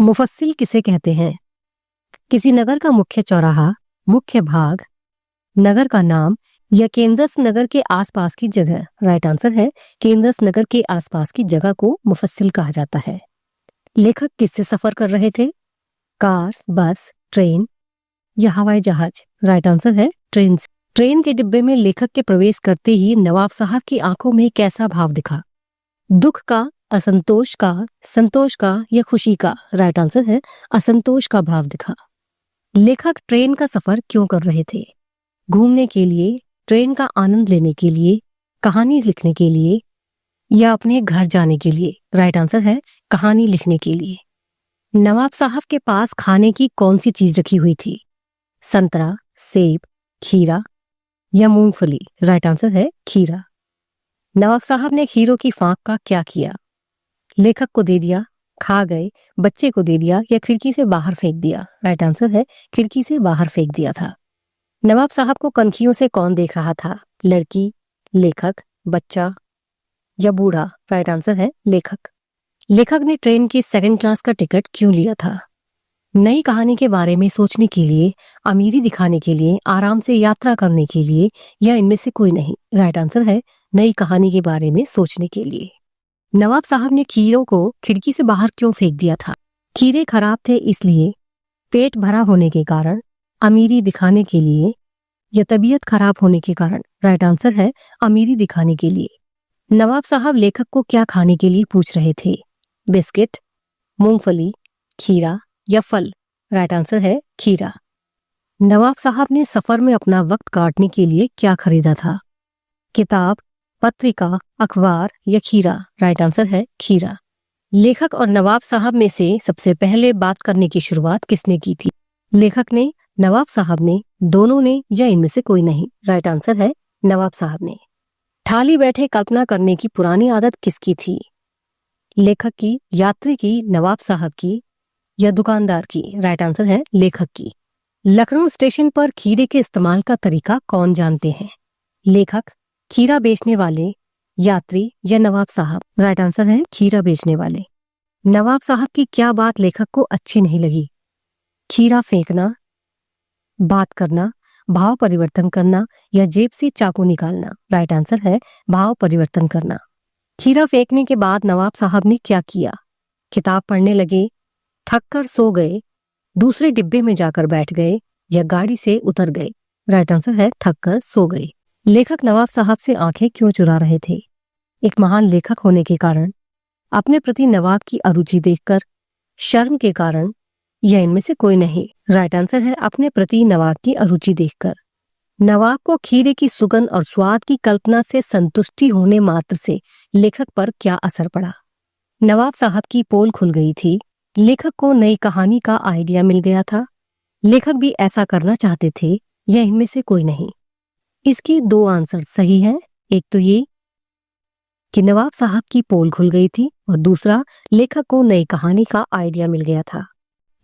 मुफस्सिल किसे कहते हैं? किसी नगर का मुख्य चौराहा, मुख्य भाग, नगर का नाम या केंद्रस नगर के आसपास की जगह। राइट आंसर है केंद्रस नगर के आसपास की जगह को मुफस्सिल कहा जाता है। लेखक किससे सफर कर रहे थे? कार, बस, ट्रेन या हवाई जहाज? राइट आंसर है ट्रेन। ट्रेन के डिब्बे में लेखक के प्रवेश करते ही नवाब साहब की आंखों में कैसा भाव दिखा? दुख का, असंतोष का, संतोष का या खुशी का? राइट आंसर है असंतोष का भाव दिखा। लेखक ट्रेन का सफर क्यों कर रहे थे? घूमने के लिए, ट्रेन का आनंद लेने के लिए, कहानी लिखने के लिए या अपने घर जाने के लिए? राइट आंसर है कहानी लिखने के लिए। नवाब साहब के पास खाने की कौन सी चीज रखी हुई थी? संतरा, सेब, खीरा या मूंगफली? राइट आंसर है खीरा। नवाब साहब ने खीरों की फांक का क्या किया? लेखक को दे दिया, खा गए, बच्चे को दे दिया या खिड़की से बाहर फेंक दिया? राइट आंसर है खिड़की से बाहर फेंक दिया था। नवाब साहब को कनखियों से कौन देख रहा था? लड़की, लेखक, बच्चा या बूढ़ा? राइट आंसर है लेखक। लेखक ने ट्रेन की सेकंड क्लास का टिकट क्यों लिया था? नई कहानी के बारे में सोचने के लिए, अमीरी दिखाने के लिए, आराम से यात्रा करने के लिए या इनमें से कोई नहीं? राइट आंसर है नई कहानी के बारे में सोचने के लिए। नवाब साहब ने खीरों को खिड़की से बाहर क्यों फेंक दिया था? खीरे खराब थे इसलिए, पेट भरा होने के कारण, अमीरी दिखाने के लिए या तबीयत खराब होने के कारण? राइट आंसर है अमीरी दिखाने के लिए। नवाब साहब लेखक को क्या खाने के लिए पूछ रहे थे? बिस्किट, मूंगफली, खीरा या फल? राइट आंसर है खीरा। नवाब साहब ने सफर में अपना वक्त काटने के लिए क्या खरीदा था? किताब, पत्रिका, अखबार या खीरा? राइट आंसर है खीरा। लेखक और नवाब साहब में से सबसे पहले बात करने की शुरुआत किसने की थी? लेखक ने, नवाब साहब ने, दोनों ने या इनमें से कोई नहीं? राइट आंसर है नवाब साहब ने। थाली बैठे कल्पना करने की पुरानी आदत किसकी थी? लेखक की, यात्री की, नवाब साहब की या दुकानदार की? राइट आंसर है लेखक की। लखनऊ स्टेशन पर खीरे के इस्तेमाल का तरीका कौन जानते हैं? लेखक, खीरा बेचने वाले, यात्री या नवाब साहब? राइट आंसर है खीरा बेचने वाले। नवाब साहब की क्या बात लेखक को अच्छी नहीं लगी? खीरा फेंकना, बात करना, भाव परिवर्तन करना या जेब से चाकू निकालना? राइट आंसर है भाव परिवर्तन करना। खीरा फेंकने के बाद नवाब साहब ने क्या किया? किताब पढ़ने लगे, थक कर सो गए, दूसरे डिब्बे में जाकर बैठ गए या गाड़ी से उतर गए? राइट आंसर है थक कर सो गए। लेखक नवाब साहब से आंखें क्यों चुरा रहे थे? एक महान लेखक होने के कारण, अपने प्रति नवाब की अरुचि देखकर, शर्म के कारण या इनमें से कोई नहीं? राइट आंसर है अपने प्रति नवाब की अरुचि देखकर। नवाब को खीरे की सुगंध और स्वाद की कल्पना से संतुष्टि होने मात्र से लेखक पर क्या असर पड़ा? नवाब साहब की पोल खुल गई थी, लेखक को नई कहानी का आइडिया मिल गया था, लेखक भी ऐसा करना चाहते थे या इनमें से कोई नहीं? इसके दो आंसर सही हैं। एक तो ये कि नवाब साहब की पोल खुल गई थी और दूसरा लेखक को नई कहानी का आइडिया मिल गया था।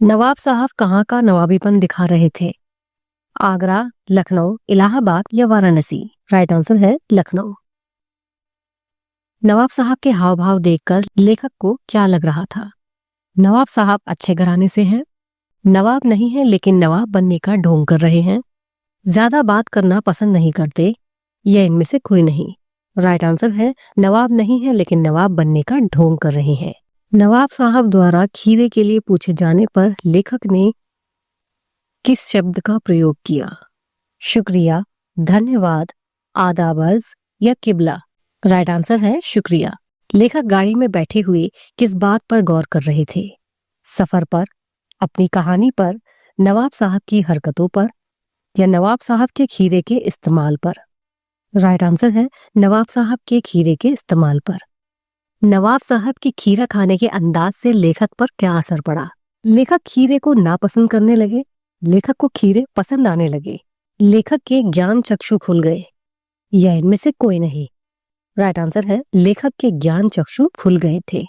नवाब साहब कहाँ का नवाबीपन दिखा रहे थे? आगरा, लखनऊ, इलाहाबाद या वाराणसी? राइट आंसर है लखनऊ। नवाब साहब के हाव भाव देखकर लेखक को क्या लग रहा था? नवाब साहब अच्छे घराने से हैं, नवाब नहीं है लेकिन नवाब बनने का ढोंग कर रहे हैं, ज्यादा बात करना पसंद नहीं करते या इनमें से कोई नहीं? राइट आंसर है नवाब नहीं है लेकिन नवाब बनने का ढोंग कर रहे हैं। नवाब साहब द्वारा खीरे के लिए पूछे जाने पर लेखक ने किस शब्द का प्रयोग किया? शुक्रिया, धन्यवाद, आदाबर्ज या किबला? राइट आंसर है शुक्रिया। लेखक गाड़ी में बैठे हुए किस बात पर गौर कर रहे थे? सफर पर, अपनी कहानी पर, नवाब साहब की हरकतों पर या नवाब साहब के खीरे के इस्तेमाल पर? राइट आंसर है नवाब साहब के खीरे के इस्तेमाल पर। नवाब साहब की खीरा खाने के अंदाज से लेखक पर क्या असर पड़ा? लेखक खीरे को नापसंद करने लगे, लेखक को खीरे पसंद आने लगे, लेखक के ज्ञान चक्षु खुल गए या इनमें से कोई नहीं? राइट आंसर है लेखक के ज्ञान चक्षु खुल गए थे।